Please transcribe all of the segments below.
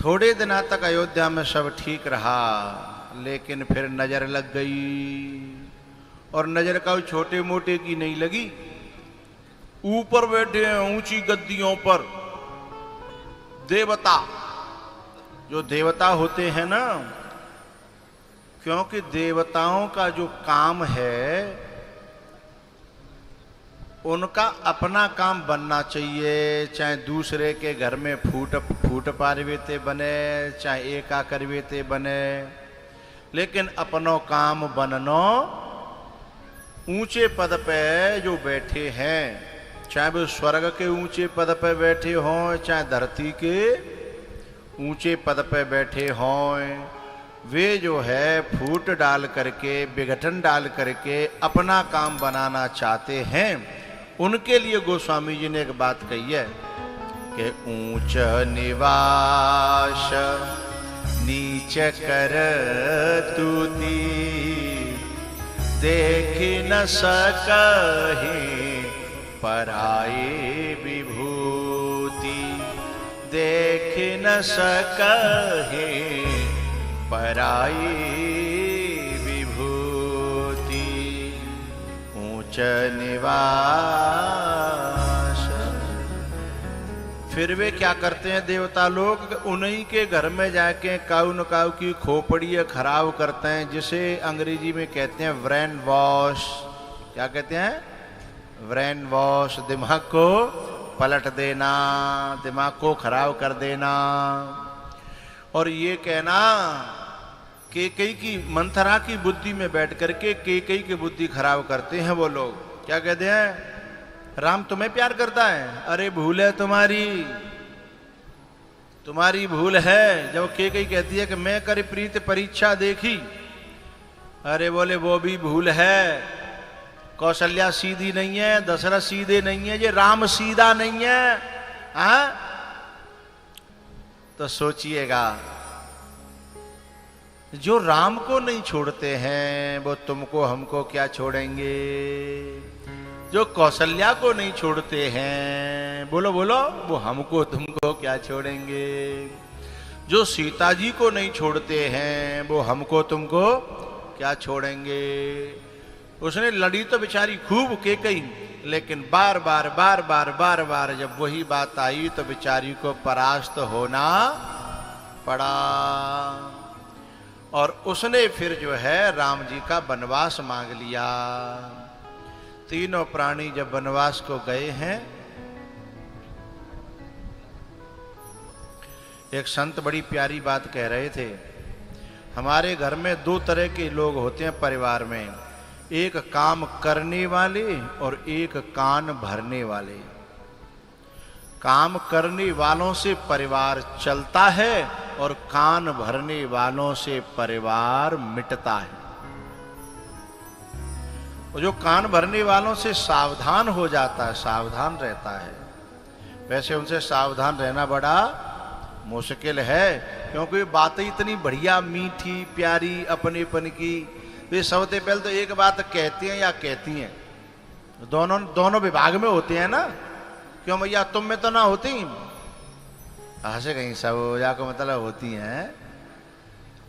थोड़े दिनों तक अयोध्या में सब ठीक रहा, लेकिन फिर नजर लग गई। और नजर का छोटे मोटे की नहीं लगी। ऊपर बैठे हैं ऊंची गद्दियों पर देवता, जो देवता होते हैं ना, क्योंकि देवताओं का जो काम है उनका अपना काम बनना चाहिए, चाहे दूसरे के घर में फूट पारवेते बने, चाहे एका करवेते बने, लेकिन अपनो काम बननो। ऊंचे पद पे जो बैठे हैं, चाहे वो स्वर्ग के ऊंचे पद पे बैठे हों, चाहे धरती के ऊंचे पद पे बैठे हों, वे जो है फूट डाल करके, विघटन डाल करके अपना काम बनाना चाहते हैं। उनके लिए गोस्वामी जी ने एक बात कही है कि ऊंच निवास नीच कर तुती, देख न सकहि पराई विभूति, देख न सकहि पराई विभूति। ऊंच निवास। फिर वे क्या करते हैं देवता लोग, उन्हीं के घर में जाके काऊ न काऊ की खोपड़ी खराब करते हैं, जिसे अंग्रेजी में कहते हैं ब्रेन वॉश। क्या कहते हैं? Brain wash. दिमाग को पलट देना, दिमाग को खराब कर देना। और ये कहना केकई की, मंथरा की बुद्धि में बैठ करके केकई की बुद्धि खराब करते हैं वो लोग। क्या कहते हैं? राम तुम्हें प्यार करता है? अरे भूल है तुम्हारी, तुम्हारी भूल है। जब केकई कहती है कि मैं कर प्रीत परीक्षा देखी, अरे बोले वो भी भूल है। कौशल्या सीधी नहीं है, दशरथ सीधे नहीं है, ये राम सीधा नहीं है। हाँ, तो सोचिएगा, जो राम को नहीं छोड़ते हैं वो तुमको हमको क्या छोड़ेंगे? जो कौशल्या को नहीं छोड़ते हैं, बोलो बोलो, वो हमको तुमको क्या छोड़ेंगे? जो सीता जी को नहीं छोड़ते हैं वो हमको तुमको क्या छोड़ेंगे? उसने लड़ी तो बेचारी खूब केकई, लेकिन बार बार बार बार बार बार जब वही बात आई तो बेचारी को परास्त होना पड़ा। और उसने फिर जो है राम जी का वनवास मांग लिया। तीनों प्राणी जब वनवास को गए हैं, एक संत बड़ी प्यारी बात कह रहे थे, हमारे घर में दो तरह के लोग होते हैं परिवार में, एक काम करने वाले और एक कान भरने वाले। काम करने वालों से परिवार चलता है और कान भरने वालों से परिवार मिटता है। और जो कान भरने वालों से सावधान हो जाता है, सावधान रहता है, वैसे उनसे सावधान रहना बड़ा मुश्किल है, क्योंकि बातें इतनी बढ़िया मीठी प्यारी अपनेपन की। वे सबसे पहले तो एक बात कहते हैं या कहती हैं, दोनों विभाग में होते हैं ना। क्यों भैया, तुम में तो ना होती? ऐसे कहीं सब जाकर मतलब होती हैं।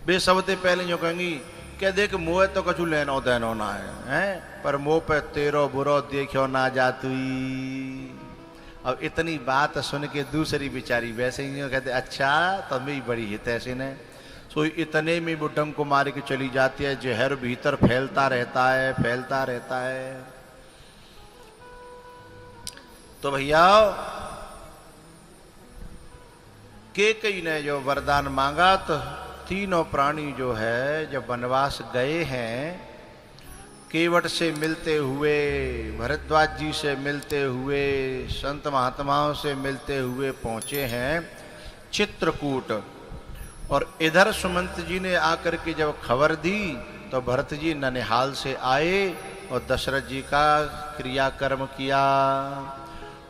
वे सबसे पहले जो कहेंगी क्या, देख मोह तो कछु लेनो देनो ना है, पर मोह पे तेरो बुरो देखो ना जातुई। अब इतनी बात सुन के दूसरी बेचारी वैसे ही कहते, अच्छा तभी बड़ी हित ऐसे ने। सो इतने में वो डंक को मार के चली जाती है, जहर भीतर फैलता रहता है, फैलता रहता है। तो भैया केकई ने जो वरदान मांगा, तो तीनों प्राणी जो है जब वनवास गए हैं, केवट से मिलते हुए, भरद्वाज जी से मिलते हुए, संत महात्माओं से मिलते हुए पहुंचे हैं चित्रकूट। और इधर सुमंत जी ने आकर के जब खबर दी तो भरत जी ननिहाल से आए और दशरथ जी का क्रियाकर्म किया।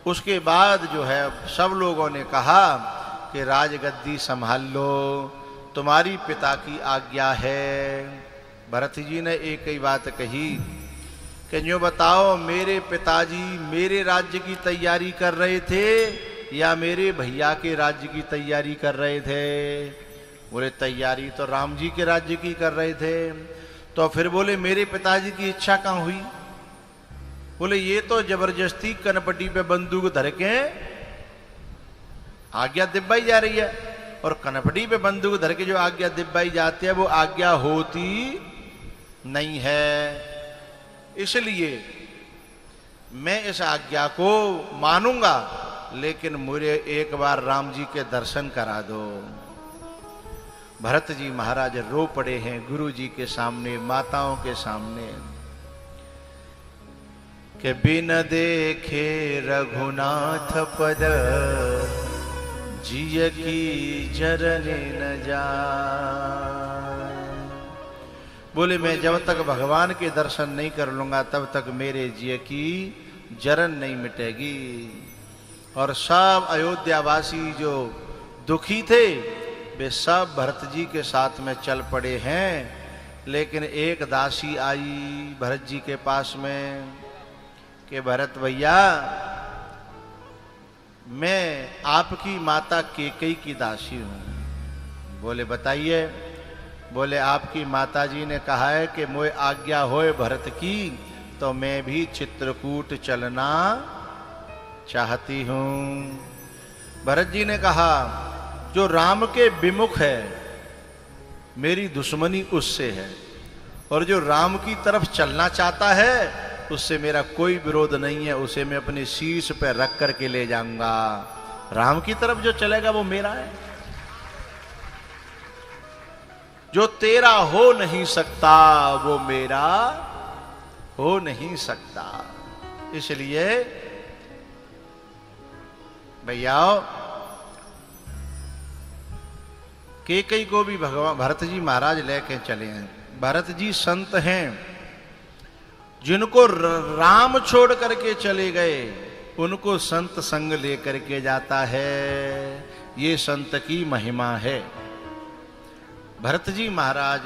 उसके बाद जो है सब लोगों ने कहा कि राजगद्दी संभाल लो, तुम्हारी पिता की आज्ञा है। भरत जी ने एक ही बात कही कि जो बताओ, मेरे पिताजी मेरे राज्य की तैयारी कर रहे थे या मेरे भैया के राज्य की तैयारी कर रहे थे? बोले तैयारी तो राम जी के राज्य की कर रहे थे। तो फिर बोले मेरे पिताजी की इच्छा कहाँ हुई? बोले ये तो जबरदस्ती कनपटी पे बंदूक धर के आज्ञा दिब्बाई जा रही है, और कनपटी पे बंदूक धर के जो आज्ञा दिब्बाई जाती है वो आज्ञा होती नहीं है। इसलिए मैं इस आज्ञा को मानूंगा, लेकिन मुझे एक बार राम जी के दर्शन करा दो। भरत जी महाराज रो पड़े हैं गुरु जी के सामने, माताओं के सामने, कि बिन देखे रघुनाथ पद जिय की जरने न जाए। बोले मैं जब तक भगवान के दर्शन नहीं कर लूंगा तब तक मेरे जिय की जरन नहीं मिटेगी। और सब अयोध्यावासी जो दुखी थे वे सब भरत जी के साथ में चल पड़े हैं। लेकिन एक दासी आई भरत जी के पास में कि भरत भैया मैं आपकी माता केकई की दासी हूं। बोले बताइए। बोले आपकी माता जी ने कहा है कि मोए आज्ञा होए भरत की तो मैं भी चित्रकूट चलना चाहती हूं। भरत जी ने कहा जो राम के विमुख है मेरी दुश्मनी उससे है, और जो राम की तरफ चलना चाहता है उससे मेरा कोई विरोध नहीं है, उसे मैं अपने शीश पे रख करके ले जाऊंगा। राम की तरफ जो चलेगा वो मेरा है। जो तेरा हो नहीं सकता वो मेरा हो नहीं सकता। इसलिए भैया केकई को भी भगवान भरत जी महाराज लेके चले हैं। भरत जी संत हैं, जिनको राम छोड़ करके चले गए उनको संत संग लेकर के जाता है। ये संत की महिमा है। भरत जी महाराज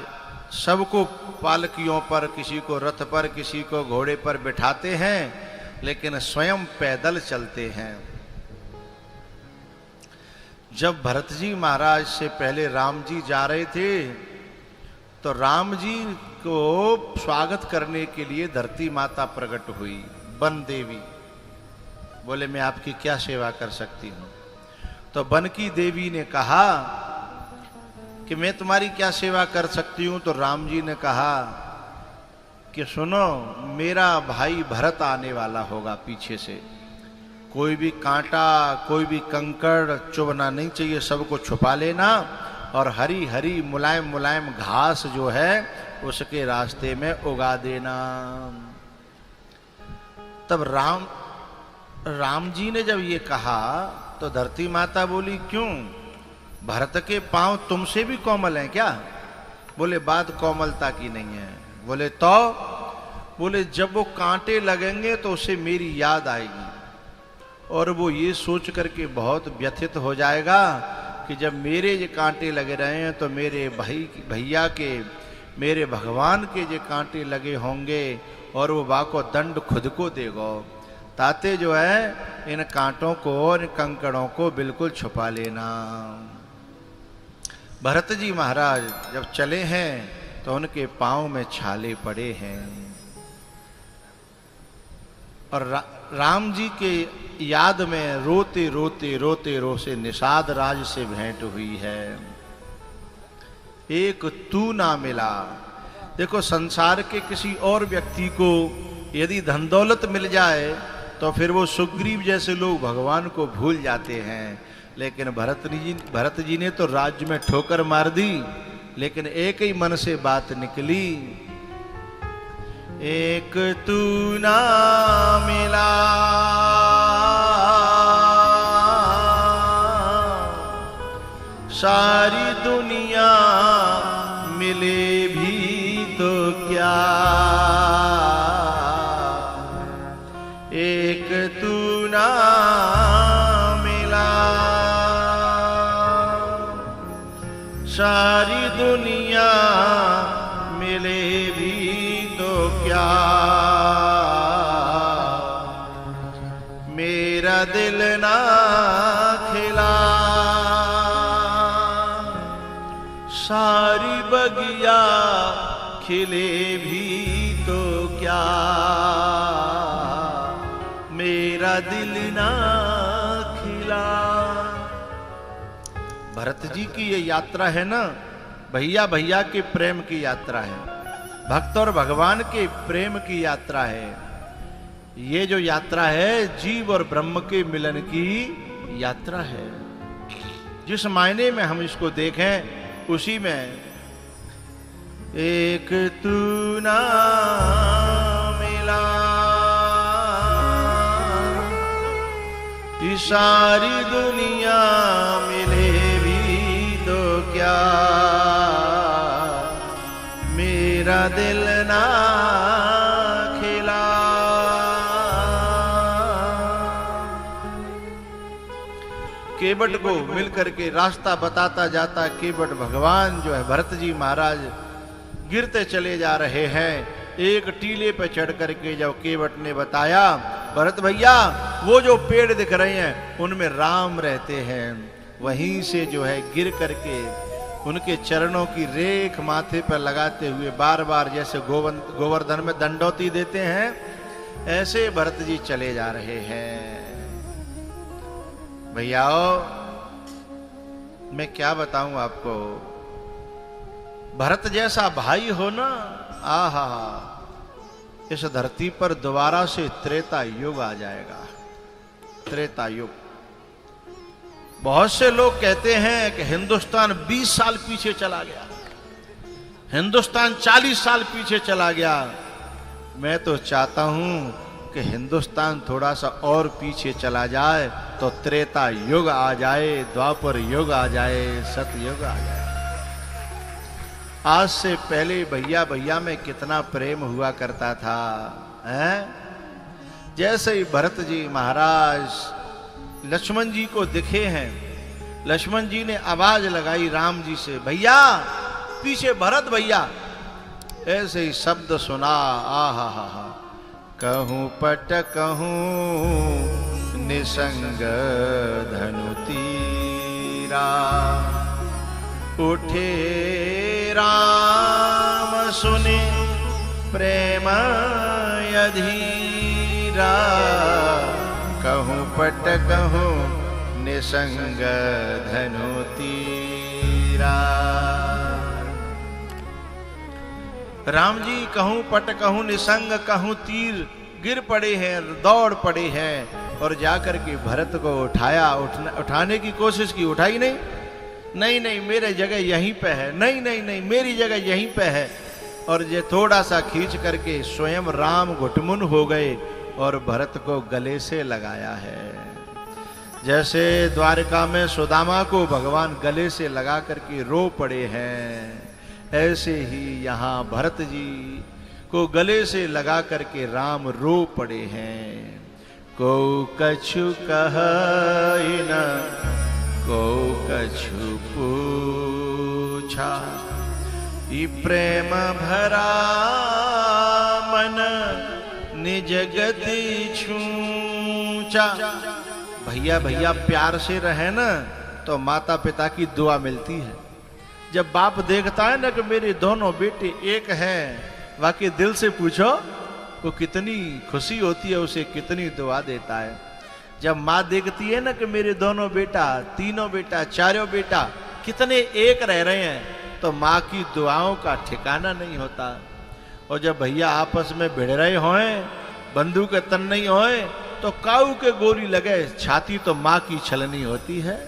सबको पालकियों पर, किसी को रथ पर, किसी को घोड़े पर बिठाते हैं, लेकिन स्वयं पैदल चलते हैं। जब भरत जी महाराज से पहले राम जी जा रहे थे तो राम जी को स्वागत करने के लिए धरती माता प्रकट हुई, वन देवी। बोले मैं आपकी क्या सेवा कर सकती हूं? तो वन की देवी ने कहा कि मैं तुम्हारी क्या सेवा कर सकती हूं? तो राम जी ने कहा कि सुनो, मेरा भाई भरत आने वाला होगा पीछे से, कोई भी कांटा, कोई भी कंकड़ चुभना नहीं चाहिए, सबको छुपा लेना, और हरी हरी मुलायम मुलायम घास जो है उसके रास्ते में उगा देना। तब राम जी ने जब ये कहा तो धरती माता बोली क्यों, भरत के पांव तुमसे भी कोमल हैं क्या? बोले बात कोमलता की नहीं है। बोले तो? बोले जब वो कांटे लगेंगे तो उसे मेरी याद आएगी, और वो ये सोच करके बहुत व्यथित हो जाएगा कि जब मेरे ये कांटे लगे रहे हैं तो मेरे भैया के, मेरे भगवान के जो कांटे लगे होंगे, और वो बाको दंड खुद को देगो। ताते जो है इन कांटों को और कंकड़ों को बिल्कुल छुपा लेना। भरत जी महाराज जब चले हैं तो उनके पांव में छाले पड़े हैं, और राम जी के याद में रोते रोते रोते रोते निषाद राज से भेंट हुई है। एक तू ना मिला। देखो संसार के किसी और व्यक्ति को यदि धन दौलत मिल जाए तो फिर वो सुग्रीव जैसे लोग भगवान को भूल जाते हैं, लेकिन भरत जी ने तो राज्य में ठोकर मार दी, लेकिन एक ही मन से बात निकली, एक तू ना मिला सारी दुनिया मिले भी तो क्या, एक तू ना मिला सारी दुनिया मिले भी तो क्या, मेरा दिल ना सारी बगिया खिले भी तो क्या, मेरा दिल ना खिला। भरत जी की ये यात्रा है ना, भैया भैया के प्रेम की यात्रा है, भक्त और भगवान के प्रेम की यात्रा है। ये जो यात्रा है जीव और ब्रह्म के मिलन की यात्रा है। जिस मायने में हम इसको देखें उसी में एक तू ना मिला, ये सारी दुनिया मिले भी तो क्या, मेरा दिल ना खिला। केवट को मिलकर के रास्ता बताता जाता केवट भगवान जो है भरत जी महाराज गिरते चले जा रहे हैं। एक टीले पे चढ़ करके जब केवट ने बताया, भरत भैया वो जो पेड़ दिख रहे हैं उनमें राम रहते हैं, वहीं से जो है गिर करके उनके चरणों की रेख माथे पर लगाते हुए बार बार जैसे गोवर्धन में दंडौती देते हैं, ऐसे भरत जी चले जा रहे हैं। भैयाओ मैं क्या बताऊं आपको, भरत जैसा भाई हो ना, आहा, इस धरती पर दोबारा से त्रेता युग आ जाएगा। त्रेता युग। बहुत से लोग कहते हैं कि हिंदुस्तान 20 साल पीछे चला गया, हिंदुस्तान 40 साल पीछे चला गया। मैं तो चाहता हूं कि हिंदुस्तान थोड़ा सा और पीछे चला जाए तो त्रेता युग आ जाए, द्वापर युग आ जाए, सतयुग आ जाए। आज से पहले भैया भैया में कितना प्रेम हुआ करता था, हैं? जैसे ही भरत जी महाराज लक्ष्मण जी को दिखे हैं, लक्ष्मण जी ने आवाज लगाई राम जी से, भैया पीछे भरत भैया। ऐसे ही शब्द सुना, आहा हा हा, कहूं पट कहूं निसंग धनु तीरा, उठे राम सुने प्रेम अधीरा, कहूं पट कहूं निसंग धनु तीरा। राम जी कहूं पट कहूं निसंग कहूं तीर गिर पड़े हैं, दौड़ पड़े हैं और जाकर के भरत को उठाया, उठाने की कोशिश की, उठाई नहीं, नहीं नहीं मेरी जगह यहीं पे है, नहीं नहीं नहीं मेरी जगह यहीं पे है। और ये थोड़ा सा खींच करके स्वयं राम घुटमुन हो गए और भरत को गले से लगाया है। जैसे द्वारका में सुदामा को भगवान गले से लगा करके रो पड़े हैं, ऐसे ही यहाँ भरत जी को गले से लगा करके राम रो पड़े हैं। को कछु कहि न को कछु पूछा, ई प्रेम भरा मन निज गति छूचा। भैया भैया प्यार से रहे ना तो माता पिता की दुआ मिलती है। जब बाप देखता है ना कि मेरे दोनों बेटे एक हैं, वाकई दिल से पूछो वो कितनी खुशी होती है, उसे कितनी दुआ देता है। जब माँ देखती है ना कि मेरे दोनों बेटा, तीनों बेटा, चारों बेटा कितने एक रह रहे हैं, तो माँ की दुआओं का ठिकाना नहीं होता। और जब भैया आपस में भिड़ रहे होए, बंदूक के तन नहीं होए, तो काऊ के गोली लगे छाती तो माँ की छलनी होती है,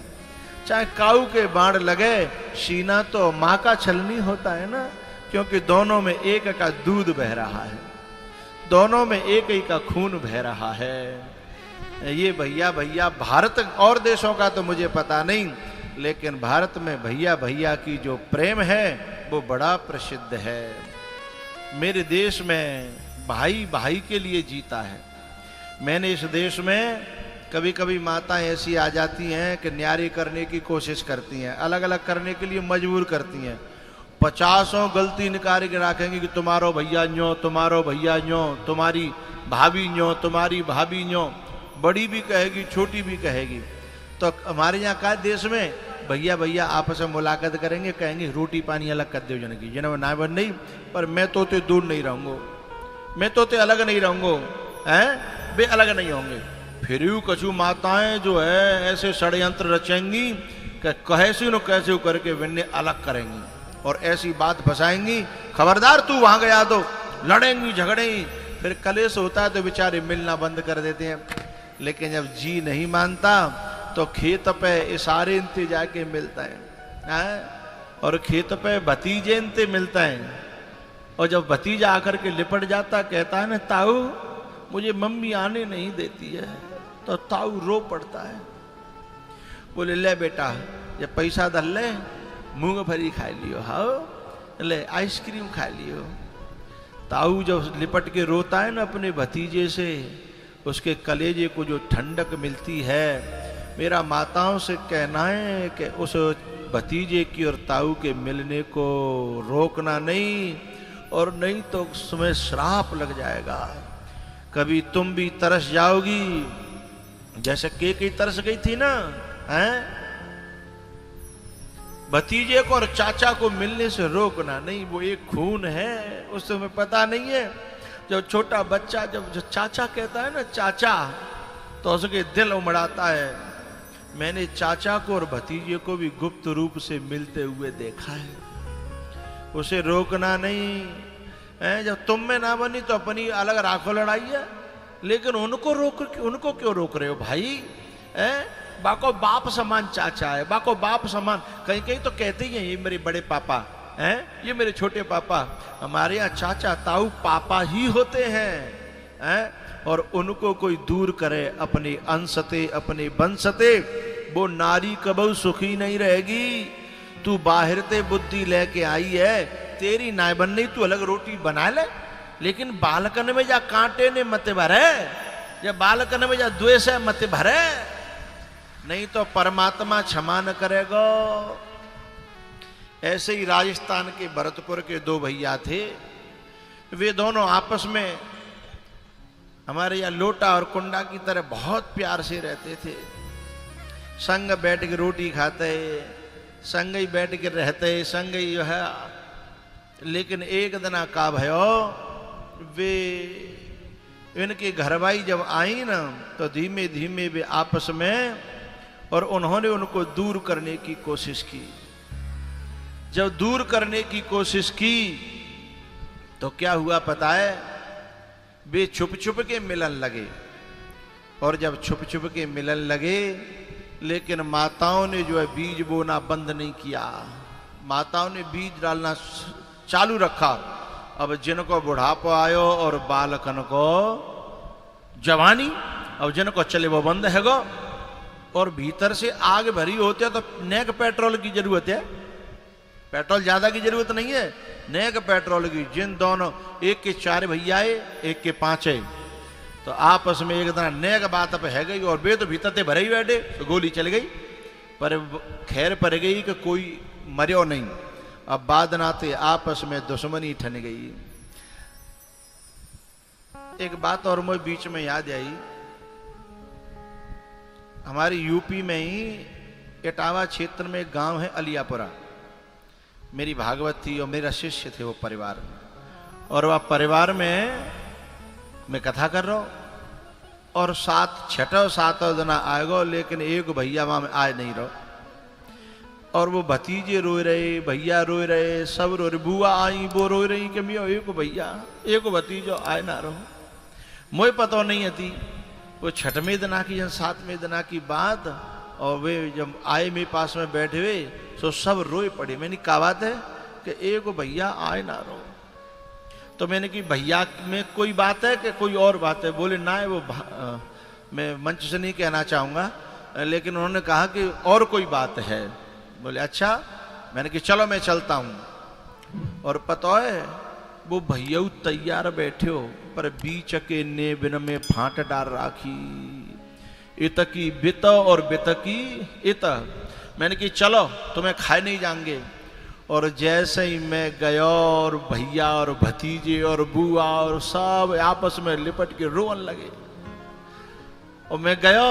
चाहे काऊ के बाण लगे सीना तो माँ का छलनी होता है ना, क्योंकि दोनों में एक का दूध बह रहा है, दोनों में एक ही का खून बह रहा है। ये भैया भैया भारत और देशों का तो मुझे पता नहीं, लेकिन भारत में भैया भैया की जो प्रेम है वो बड़ा प्रसिद्ध है। मेरे देश में भाई भाई के लिए जीता है। मैंने इस देश में कभी कभी माताएं ऐसी आ जाती हैं कि न्यारी करने की कोशिश करती हैं, अलग अलग करने के लिए मजबूर करती हैं। 50 गलती निकाल के रखेंगे कि तुम्हारो भैया न्यो, तुम्हारो भैया न्यो, तुम्हारी भाभी न्यो, तुम्हारी भाभी न्यो, बड़ी भी कहेगी छोटी भी कहेगी। तो हमारे यहाँ का देश में भैया भैया आपस में मुलाकात करेंगे, कहेंगे रोटी पानी अलग कर दो जन की जन ना बन नहीं, पर मैं तो ते दूर नहीं रहूंगा, मैं तो ते अलग नहीं रहूंगा, हैं वे अलग नहीं होंगे। फिर यूं कछु माताएं जो है ऐसे षड्यंत्र रचेंगी कि कैसे न कैसे करके विन्ने अलग करेंगी और ऐसी बात फंसाएंगी, खबरदार तू वहां गया तो लड़ेंगी झगड़ेंगी, फिर कलेश होता है तो बेचारे मिलना बंद कर देते हैं। लेकिन जब जी नहीं मानता तो खेत पे इशारे इंते जाके मिलता है और खेत पे भतीजे इंते मिलता है, और जब भतीजा आकर के लिपट जाता कहता है ना ताऊ मुझे मम्मी आने नहीं देती है, तो ताऊ रो पड़ता है, बोले ले बेटा ये पैसा धर ले मूंगफली खा लियो, हाँ ले आइसक्रीम खा लियो। ताऊ जब लिपट के रोता है ना अपने भतीजे से, उसके कलेजे को जो ठंडक मिलती है, मेरा माताओं से कहना है कि उस भतीजे की और ताऊ के मिलने को रोकना नहीं, और नहीं तो उसमें श्राप लग जाएगा। कभी तुम भी तरस जाओगी जैसे के तरस गई थी ना, हैं भतीजे को और चाचा को मिलने से रोकना नहीं, वो एक खून है, उस तुम्हें पता नहीं है। जब छोटा बच्चा जब जो चाचा कहता है ना चाचा, तो उसके दिल उमड़ाता है। मैंने चाचा को और भतीजे को भी गुप्त रूप से मिलते हुए देखा है, उसे रोकना नहीं है। जब तुम में ना बनी तो अपनी अलग राखो लड़ाई है, लेकिन उनको क्यों रोक रहे हो भाई? बाको बाप समान चाचा है, बाको बाप समान, कहीं कहीं तो कहते ही हैं ये मेरे बड़े पापा हैं, ये मेरे छोटे पापा। हमारे यहाँ चाचा ताऊ पापा ही होते हैं, और उनको कोई दूर करे अपने अंशते अपने वंशते, वो नारी कबहू सुखी नहीं रहेगी। तू बाहर ते बुद्धि लेके आई है, तेरी नाय बननी, तू अलग रोटी बना ले, लेकिन बालकन में जा कांटे ने मत भरे, या बालकन में जा द्वेष है मत भरे, नहीं तो परमात्मा क्षमा न करेगा। ऐसे ही राजस्थान के भरतपुर के दो भैया थे, वे दोनों आपस में हमारे यहाँ लोटा और कुंडा की तरह बहुत प्यार से रहते थे, संग बैठ के रोटी खाते, संग ही बैठ के रहते, संग ही जो है। लेकिन एक दिन का भयो, वे इनके घरवाई जब आई ना, तो धीमे धीमे वे आपस में, और उन्होंने उनको दूर करने की कोशिश की। जब दूर करने की कोशिश की तो क्या हुआ पता है? वे छुप छुप के मिलन लगे, और जब छुप छुप के मिलन लगे, लेकिन माताओं ने जो है बीज बोना बंद नहीं किया, माताओं ने बीज डालना चालू रखा। अब जिनको बुढ़ापा आयो और बालकन को जवानी, अब जिनको चले वो बंद है गो, और भीतर से आग भरी होती है तो नेक पेट्रोल की जरूरत है, पेट्रोल ज्यादा की जरूरत नहीं है, नेक पेट्रोल की। जिन दोनों एक के 4 भैया है, एक के 5 है, तो आपस में एक दिन नेक बात पे है गई, और वे तो भीतर से भरे ही बैठे, तो गोली चल गई, पर खैर पड़ गई कि कोई मरियो नहीं। अब बाद नाते आपस में दुश्मनी ठन गई। एक बात और मुझे बीच में याद आई, हमारी यूपी में ही इटावा क्षेत्र में एक गांव है अलियापुरा, मेरी भागवत थी और मेरा शिष्य थे वो परिवार, और वह परिवार में मैं कथा कर रहा हूं, और 6 दिन आएगो, लेकिन एक भैया वहां में आज नहीं रहो, और वो भतीजे रोए रहे, भैया रोए रहे, सब रो रहे, बुआ आई वो रो रही कि मैं एक भैया एक भतीजो आए ना रहो। मुझे पता नहीं थी वो 6वें दिना की या 7वें दिना की बात, और वे जब आए मेरे पास में बैठे हुए तो सब रोए पड़े। मैंने कहा बात है कि एक भैया आए ना रो, तो मैंने कि भैया में कोई बात है कि कोई और बात है? बोले ना है, वो मैं मंच से नहीं कहना चाहूँगा, लेकिन उन्होंने कहा कि और कोई बात है। बोले अच्छा। मैंने कि चलो मैं चलता हूँ। और पता है वो भैया तैयार बैठे हो, पर बीच के ने बिन में फांट डाल राखी, इत की बित और बित की इत। मैंने कि चलो तुम्हें खाए नहीं जाएंगे। और जैसे ही मैं गया, और भैया और भतीजे और बुआ और सब आपस में लिपट के रोन लगे, और मैं गया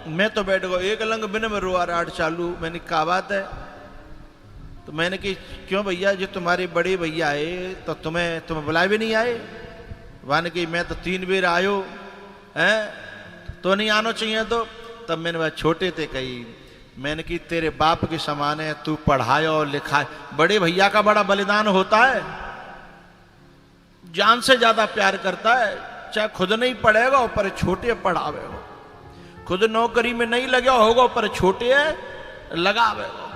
मैं तो बैठ गया एक लंग बिन में रोआ राट चालू। मैंने कहा बात है? तो मैंने कि क्यों भैया, जो तुम्हारे बड़े भैया आए तो तुम्हें बुलाए भी नहीं आए? वाने कि मैं तो 3 बेर आयो हैं, तो नहीं आना चाहिए। तो तब मैंने वह छोटे थे कही, मैंने कि तेरे बाप के समान है, तू पढ़ाए और लिखाए। बड़े भैया का बड़ा बलिदान होता है, जान से ज्यादा प्यार करता है। चाहे खुद नहीं पढ़ेगा पर छोटे पढ़ावेगा, खुद नौकरी में नहीं लगा होगा पर छोटे है लगावेगा,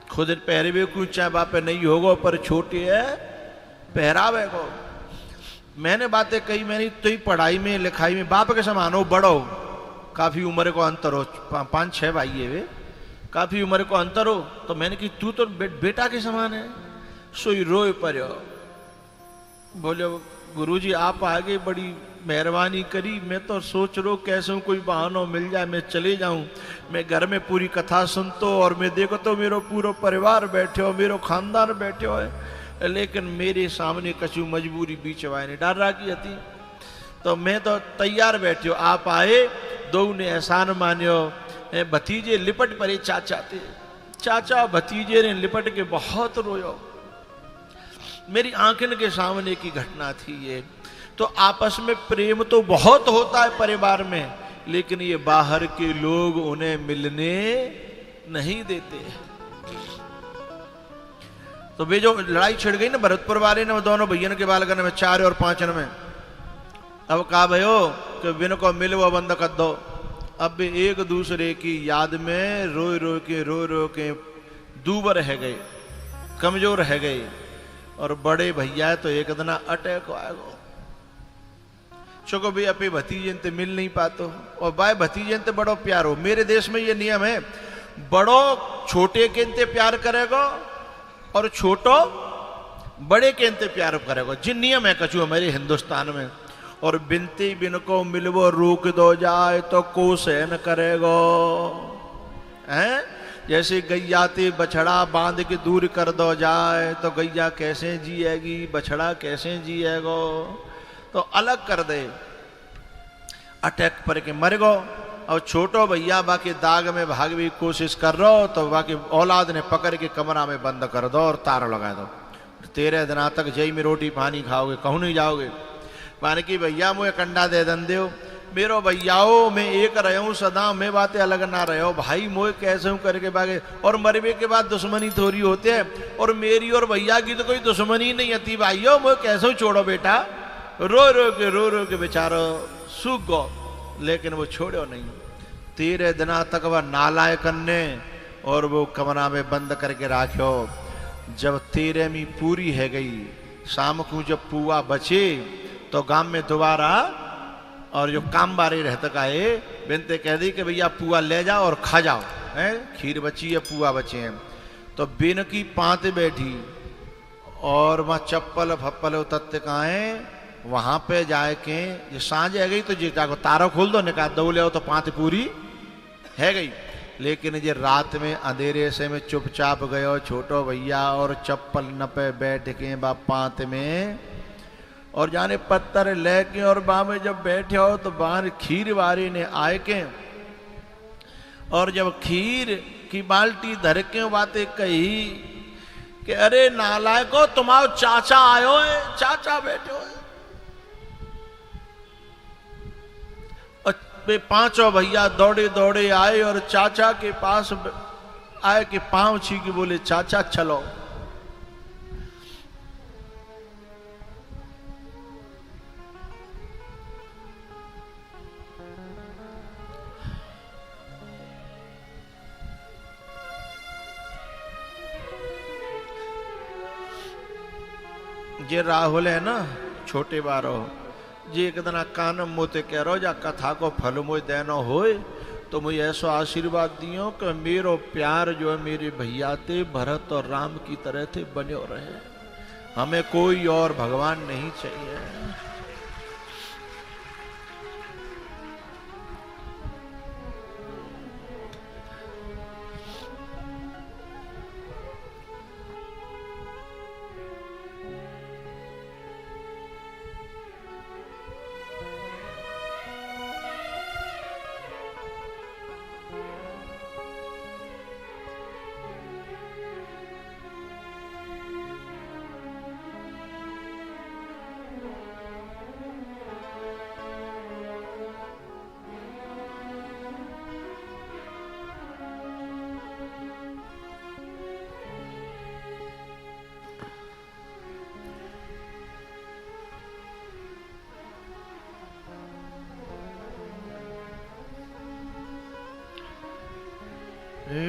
खुद पहरवे को चाहे बापे नहीं होगा पर छोटे है पहरावेगा। मैंने बातें कही, मैंने तो ही पढ़ाई में लिखाई में बाप के समान हो, बड़ो काफी उम्र को अंतर हो, 5-6 भाई है वे, काफी उम्र को अंतर हो। तो मैंने कि तू तो बेटा के समान है। सोई रोए पर बोले गुरुजी आप आगे बड़ी मेहरबानी करी, मैं तो सोच रो कैसे कोई बहाना मिल जाए मैं चले जाऊं। मैं घर में पूरी कथा सुनतो और मैं देखो तो मेरो पूरा परिवार बैठे हो, मेरो खानदान बैठे हो है, लेकिन मेरे सामने कछु मजबूरी बीच वायने डाल रखी थी। तो मैं तो तैयार बैठे हो, आप आए, दो ने एहसान मान्यो। भतीजे लिपट पड़े चाचा थे, चाचा भतीजे ने लिपट के बहुत रोयो। मेरी आंखन के सामने की घटना थी ये। तो आपस में प्रेम तो बहुत होता है परिवार में, लेकिन ये बाहर के लोग उन्हें मिलने नहीं देते। तो वे जो लड़ाई छिड़ गई ना भरतपुर वाले ने, वो दोनों भैया के बालगन में 4 और 5 में, अब कहा भयो कि बिन को मिलवो बंद कर दो। अब एक दूसरे की याद में रो रो के दूबर रह गए, कमजोर रह गए। और बड़े भैया तो एक दिन अटैक आएगा, चुको भी अपने भतीजे ते मिल नहीं पातो, और बाय भतीजे ते बड़ो प्यार हो। मेरे देश में ये नियम है, बड़ो छोटे के इंते प्यार करेगा और छोटो बड़े के इंते प्यार करेगा। जिन नियम है कछु हमारे हिंदुस्तान में। और बिनती बिन को मिलवो रोक दो जाए तो को सहन करेगा, हैं? जैसे गैया ते बछड़ा बांध के दूर कर दो जाए तो गैया कैसे जिएगी, बछड़ा कैसे जिएगा। तो अलग कर दे, अटैक पर के मर गो। और छोटो भैया बाकी दाग में भागने की कोशिश कर रहा हो तो बाकी औलाद ने पकड़ के कमरा में बंद कर दो और तार लगा दो। 13 दिन तक जई में रोटी पानी खाओगे, कहूँ नहीं जाओगे। माने कि भैया मुझे कंडा दे दन दो, मेरो भैयाओ मैं एक रहो सदा, मैं बातें अलग ना रहो भाई, मोए कैसे हूँ करके भागे। और मरवे के बाद दुश्मनी थोड़ी होते है, और मेरी और भैया की तो कोई दुश्मनी नहीं आती। भाइयों मोए कैसे हूँ छोड़ो बेटा, रो के बेचारो सूख गो, लेकिन वो छोड़ो नहीं। 13 दिन तक वह नालायकन ने और वो कमरा में बंद करके राख्यो। जब 13वीं पूरी है गई, शाम को जब पुआ बचे तो गांव में दोबारा, और जो काम बारे रहता का है बिनते कह दी कि भैया पुआ ले जाओ और खा जाओ, हैं? खीर बची है, पुआ बचे हैं। तो बिन की पांत बैठी और वहाँ चप्पल फप्पल उतरते कहाँ है, वहां पे जाए के ये सांझ है गई तो जी जाको तारो खोल दो, निकाल दो ले तो पांत पूरी है गई। लेकिन ये रात में अंधेरे से में चुपचाप गयो छोटो भैया और चप्पल न पे बैठ के बा पांत में, और जाने पत्थर लेके और बा में जब बैठे हो तो बाहर खीर वारी ने आए के, और जब खीर की बाल्टी धर के बातें कही कि अरे नालायको तुम्हारा चाचा आयो है, चाचा बैठे हो। पांचों भैया दौड़े दौड़े आए और चाचा के पास आए कि पांव छी के बोले चाचा चलो। ये राहुल है ना छोटे बारो, जी एक दिन कानम मोते कह रहो जा कथा को फल मोय देनो होए तो मुझे ऐसा आशीर्वाद दियो कि मेरो प्यार जो है मेरे भैया थे भरत और राम की तरह थे बने रहे, हमें कोई और भगवान नहीं चाहिए।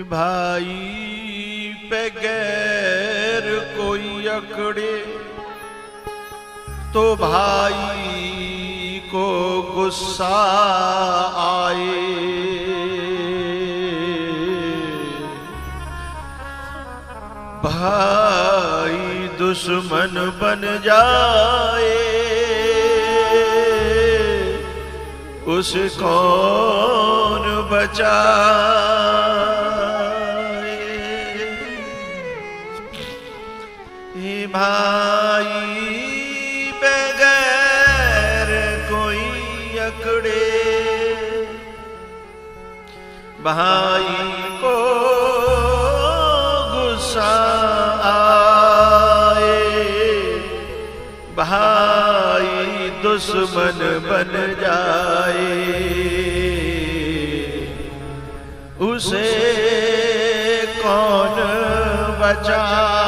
भाई पे गैर कोई अकड़े तो भाई को गुस्सा आए, भाई दुश्मन बन जाए उसे कौन बचाए। भाई बगैर कोई अकड़े भाई को गुस्सा आए, भाई दुश्मन बन जाए उसे कौन बचाए।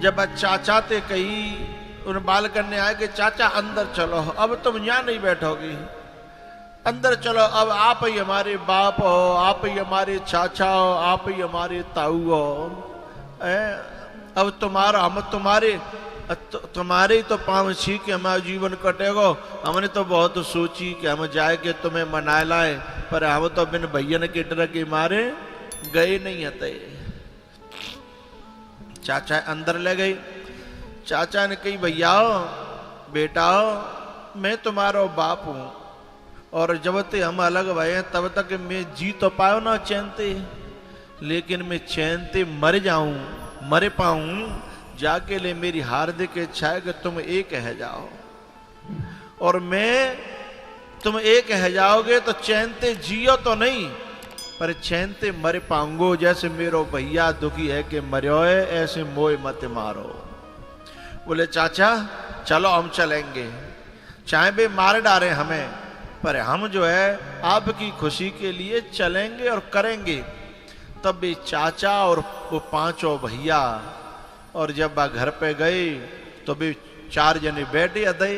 जब चाचा ते कही उन बाल करने आए कि चाचा अंदर चलो, अब तुम यहाँ नहीं बैठोगी, अंदर चलो, अब आप ही हमारे बाप हो, आप ही हमारे चाचा हो, आप ही हमारे ताऊ हो, अब तुम्हारा हम तुम्हारे ही तो पाँव छी के हमारा जीवन कटेगा। हमने तो बहुत सोची कि हम जाए के तुम्हें मना लाए, पर हम तो बिन भैया के डर के मारे गए नहीं हते। चाचा अंदर ले गई। चाचा ने कही भैया बेटा मैं तुम्हारा बाप हूं और जब तक हम अलग भये तब तक मैं जी तो पायो ना चैन ते, लेकिन मैं चैन ते मर जाऊं मर पाऊं जाके ले मेरी हार्दिक इच्छा है कि तुम एक है जाओ और मैं तुम एक है जाओगे तो चैन ते जियो तो नहीं पर चैन ते मर पाऊंगो। जैसे मेरो भैया दुखी है कि मरो है ऐसे मोह मत मारो। बोले चाचा चलो हम चलेंगे, चाहे भी मार डाले हमें पर हम जो है आपकी खुशी के लिए चलेंगे और करेंगे। तब भी चाचा और वो पांचों भैया और जब वह घर पे गए तो भी चार जने बैठे अदय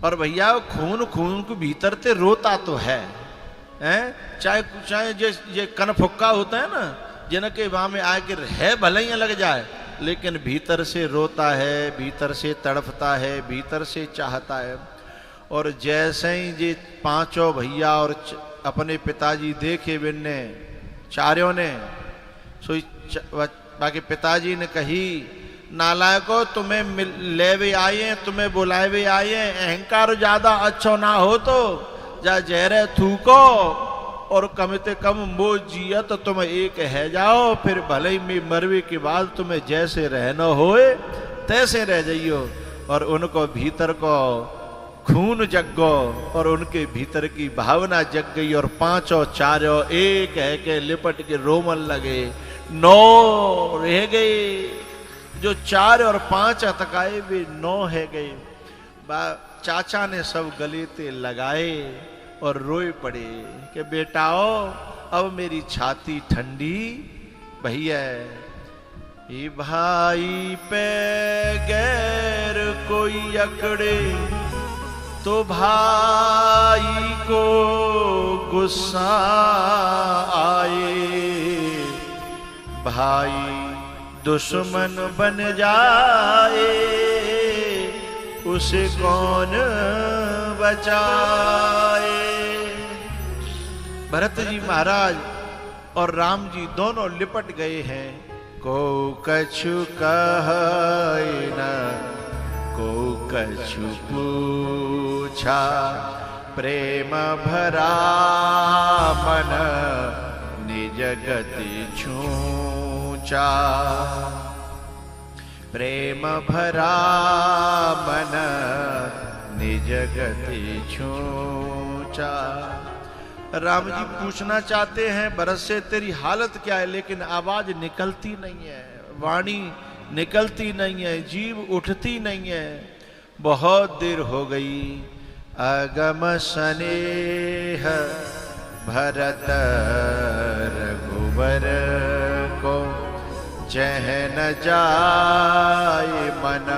और भैया खून खून के भीतर ते रोता तो है, चाहे चाहे ये कन फुक्का होता है ना जिनके वहां में आके है भले ही लग जाए लेकिन भीतर से रोता है, भीतर से तड़पता है, भीतर से चाहता है। और जैसे ही ये पांचों भैया और अपने पिताजी देखे बिन्ने चारों ने सोई बाकी पिताजी ने कही नालायको तुम्हें लेवे आए तुम्हें बुलावे आए, अहंकार ज्यादा अच्छो ना हो तो जा जहरे थूको और कम से कम मो जिया तो तुम एक है जाओ, फिर भले ही में मरवे के बाद तुम्हें जैसे रहना होए तैसे रह जाइयो। और उनको भीतर को खून जग गो और उनके भीतर की भावना जग गई और पांचों चारों एक है के लिपट के रोमन लगे। 9 रह गए, जो 4 और 5 अतकाए वे 9 है गए। चाचा ने सब गले ते लगाए और रोए पड़े कि बेटाओ अब मेरी छाती ठंडी भैया। ये भाई पे गैर कोई अकड़े तो भाई को गुस्सा आए, भाई दुश्मन बन जाए उसे कौन बचाए। भरत जी महाराज और राम जी दोनों लिपट गए हैं। को कछु कहे न को कछु पूछा, प्रेम भरा मन निज गति छूचा, प्रेम भरा मन निज गति छूचा। राम जी पूछना चाहते हैं भरत से तेरी हालत क्या है, लेकिन आवाज निकलती नहीं है, वाणी निकलती नहीं है, जीव उठती नहीं है। बहुत देर हो गई। अगम स्नेह भरत रघुबर को, चह न जाए मन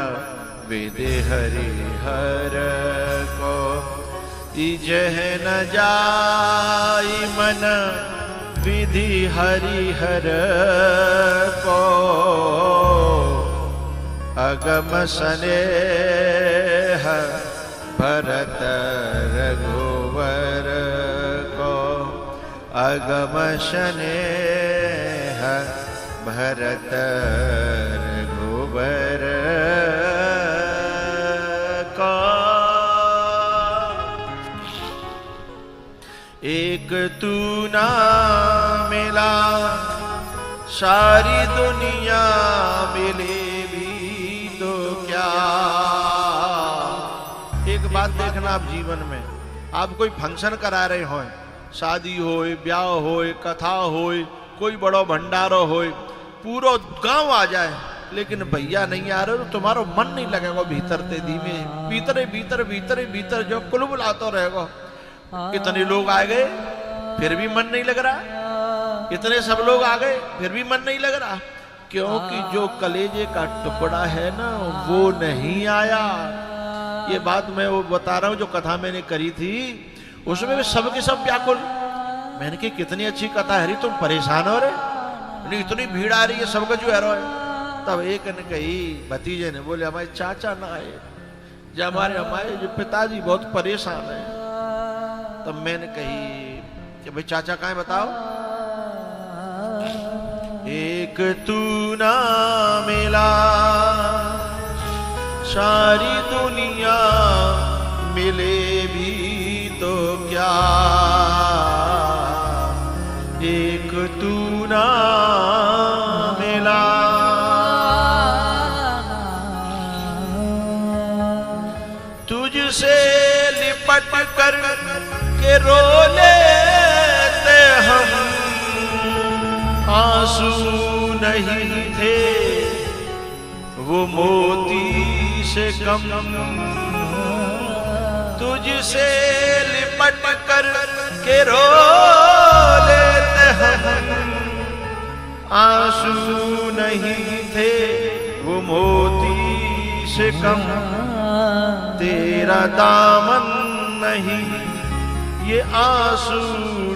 विधि हरिहर को इजह न जाई मन विधि हरिहर को अगम स्नेह भरत रघुवर को अगम स्नेह भरत रघुवर को एक तू ना मिला सारी दुनिया मिले भी तो क्या। एक बात देखना आप जीवन में, आप कोई फंक्शन करा रहे हो, शादी होए, ब्याह होए, कथा होए, कोई बड़ो भंडारो होए, पूरा गांव आ जाए लेकिन भैया नहीं आ रहे तो तुम्हारा मन नहीं लगेगा भीतर ते धीमे भीतरे भीतर भीतरे भीतर जो कुलबुलाता रहेगा। इतने लोग आ गए फिर भी मन नहीं लग रहा, इतने सब लोग आ गए फिर भी मन नहीं लग रहा, क्योंकि जो कलेजे का टुकड़ा है ना वो नहीं आया। ये बात मैं वो बता रहा हूं जो कथा मैंने करी थी, उसमें भी सबके सब व्याकुल। मैंने कही कितनी अच्छी कथा है, तुम परेशान हो रहे, इतनी भीड़ आ रही है, सबका जो है रो। तब एक ने कही, भतीजे ने बोले हमारे चाचा ना आए, जब हमारे जो पिताजी बहुत परेशान है। तब मैंने कही कि भाई चाचा कहाँ है बताओ। एक तू ना मिला सारी दुनिया मिले भी तो क्या। एक तू ना मिला तुझसे लिपट कर के रो लेते हम, आंसू नहीं थे वो मोती से कम। तुझसे लिपट कर के रो लेते हम, आंसू नहीं थे वो मोती से कम। तेरा दामन नहीं ये आंसू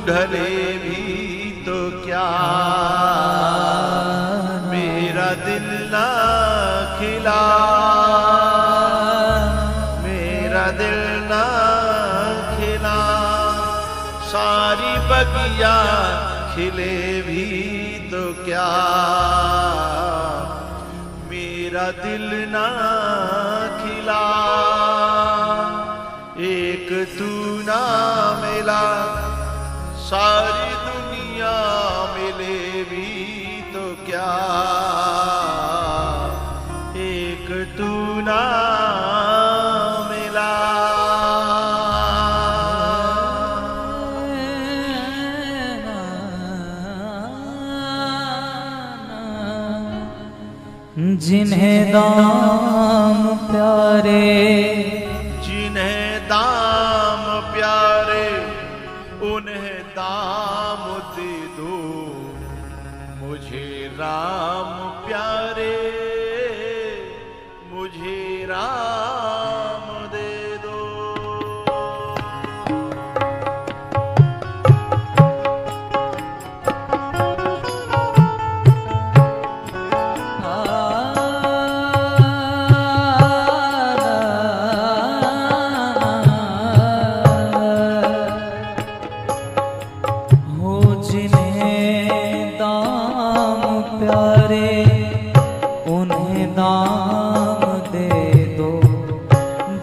ढले भी तो क्या। मेरा दिल ना खिला, मेरा दिल ना खिला, सारी बगिया खिले भी तो क्या। मेरा दिल ना खिला एक तू ना मिला, सारी दुनिया मिले भी तो क्या। एक तू ना मिला। जिन्हें दाम प्यारे, जिन्हें दाम प्यारे, उन्हें दाम दे दो। मुझे राम प्यारे, मुझे राम दे दो।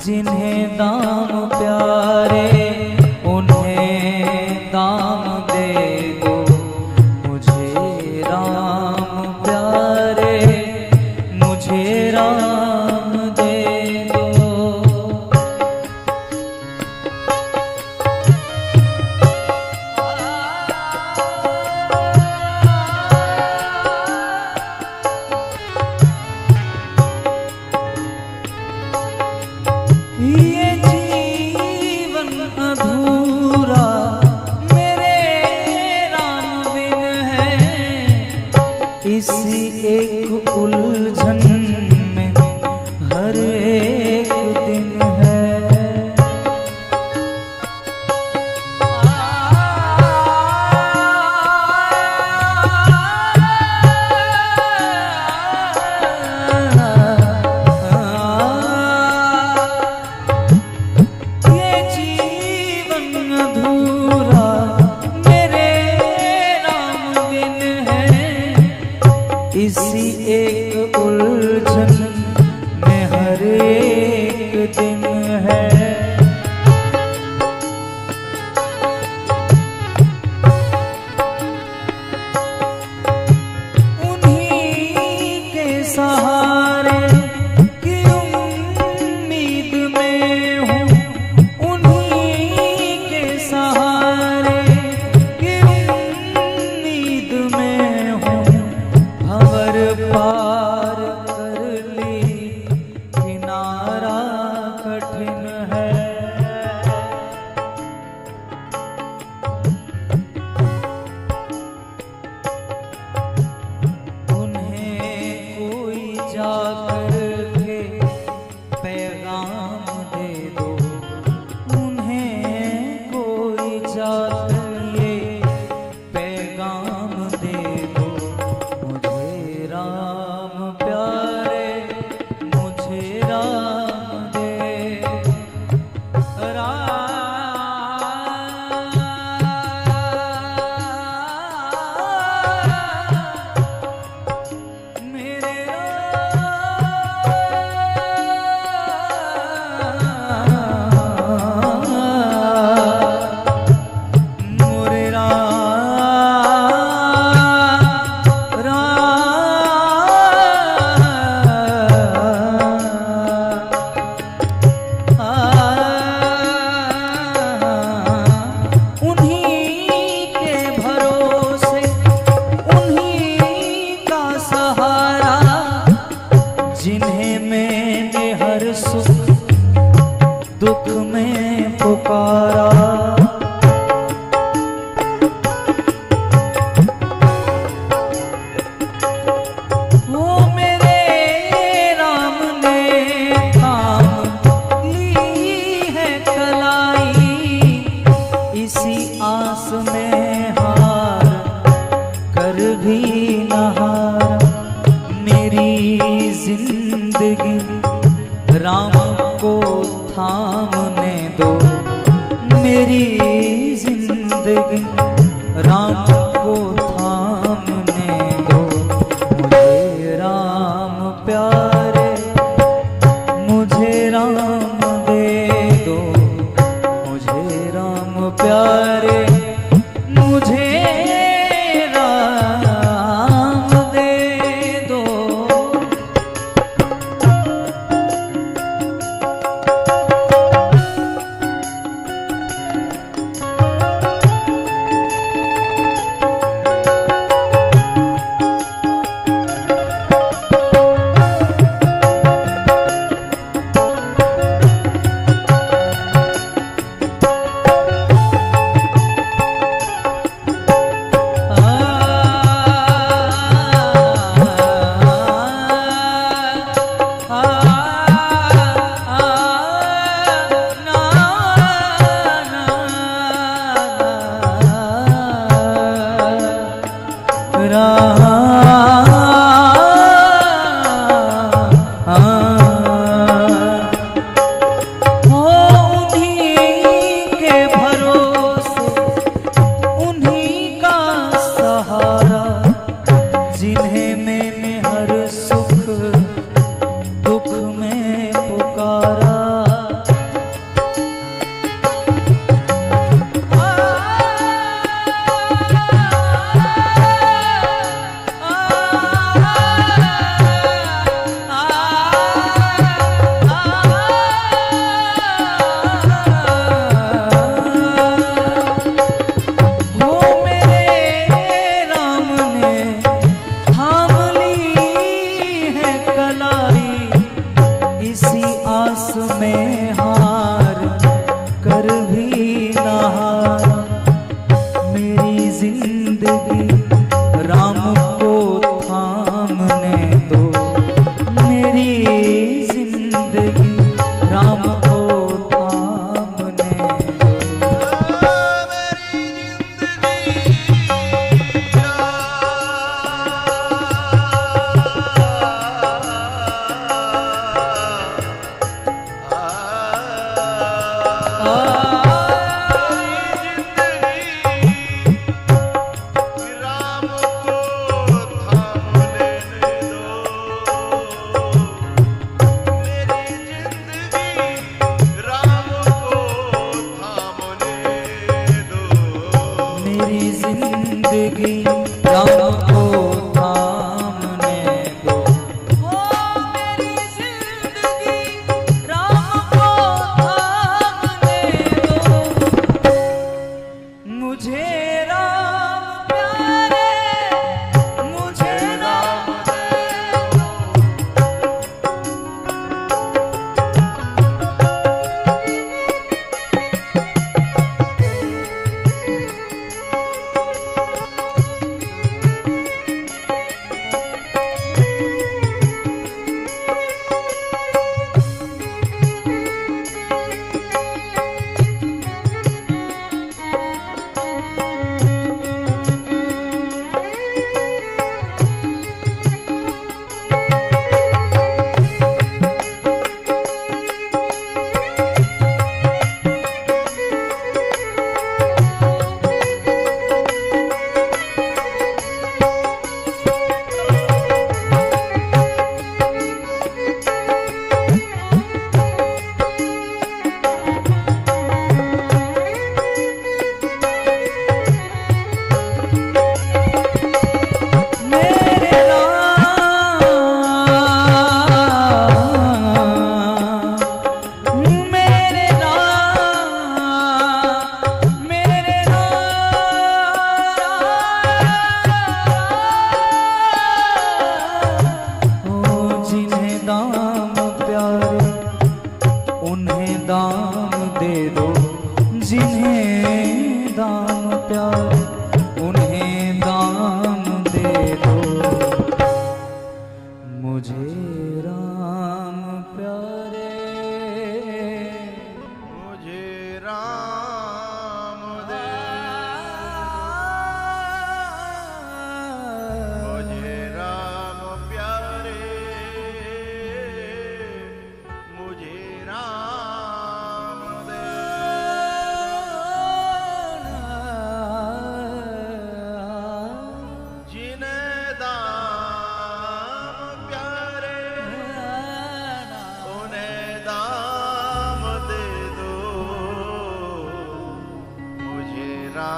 जिन्हें दाम प्यारे उन्हें दाम दे दो। मुझे राम प्यारे, मुझे राम दे दो। में हार कर भी न हारा। मेरी जिंदगी राम को थामने दो, मेरी जिंदगी राम को थामने दो। मुझे राम प्यारे, मुझे राम दे दो, मुझे राम प्यारे, मुझे राम दे दो।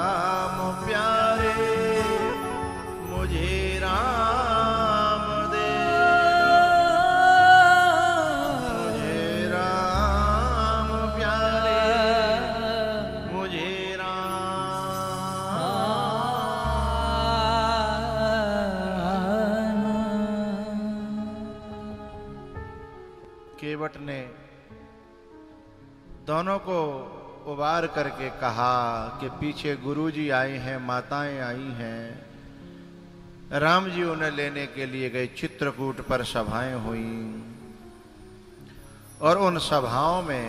राम प्यारे मुझे राम दे, मुझे राम प्यारे मुझे केवट ने दोनों को उबार करके कहा कि पीछे गुरुजी आए हैं, माताएं आई हैं। राम जी उन्हें लेने के लिए गए। चित्रकूट पर सभाएं हुई और उन सभाओं में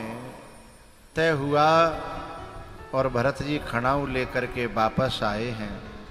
तय हुआ और भरत जी खड़ाऊ लेकर के वापस आए हैं।